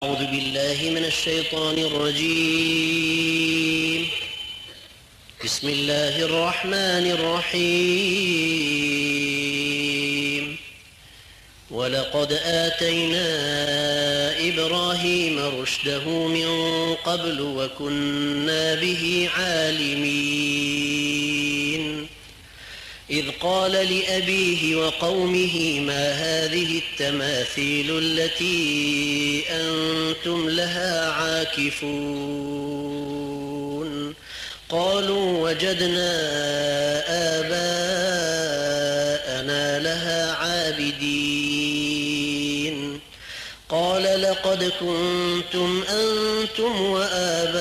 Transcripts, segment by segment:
أعوذ بالله من الشيطان الرجيم. بسم الله الرحمن الرحيم. ولقد آتينا إبراهيم رشده من قبل وكنا به عالمين. إذ قال لأبيه وقومه ما هذه التماثيل التي أنتم لها عاكفون؟ قالوا وجدنا آباءنا لها عابدين. قال لقد كنتم أنتم وآباؤكم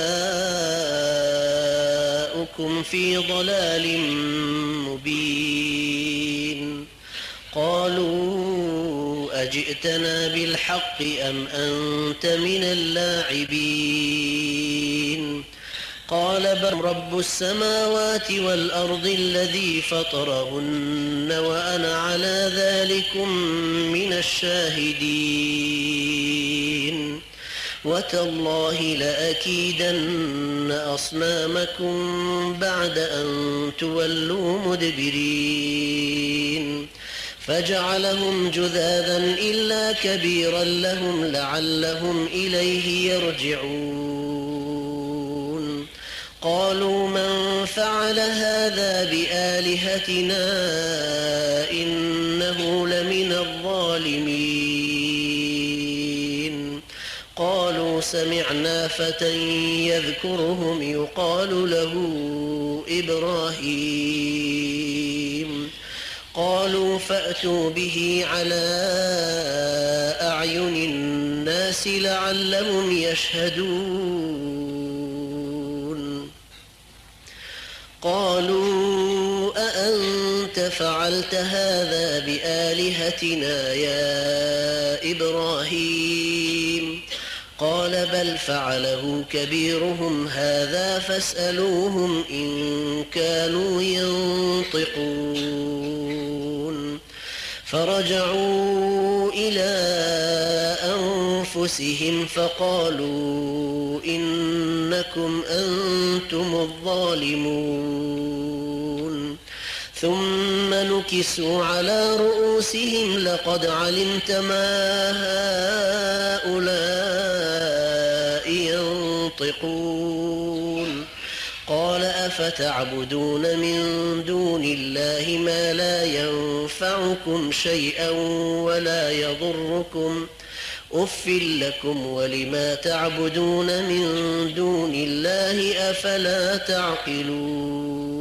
في ضلال مبين. قالوا أجئتنا بالحق أم أنت من اللاعبين؟ قال بل رب السماوات والأرض الذي فطرهن وأنا على ذلكم من الشاهدين. وتالله لأكيدن أصنامكم بعد أن تولوا مدبرين. فجعلهم جذاذا إلا كبيرا لهم لعلهم إليه يرجعون. قالوا من فعل هذا بآلهتنا إنه لمن الظالمين. قالوا سمعنا فتى يذكرهم يقال له إبراهيم. قالوا فأتوا به على أعين الناس لعلهم يشهدون. قالوا أأنت فعلت هذا بآلهتنا يا إبراهيم؟ قال بل فعله كبيرهم هذا فاسألوهم إن كانوا ينطقون. فرجعوا إلى أنفسهم فقالوا إنكم أنتم الظالمون. ثم نكسوا على رؤوسهم لقد علمت ما هؤلاء ينطقون. قال أفتعبدون من دون الله ما لا ينفعكم شيئا ولا يضركم أف لكم ولما تعبدون من دون الله أفلا تعقلون.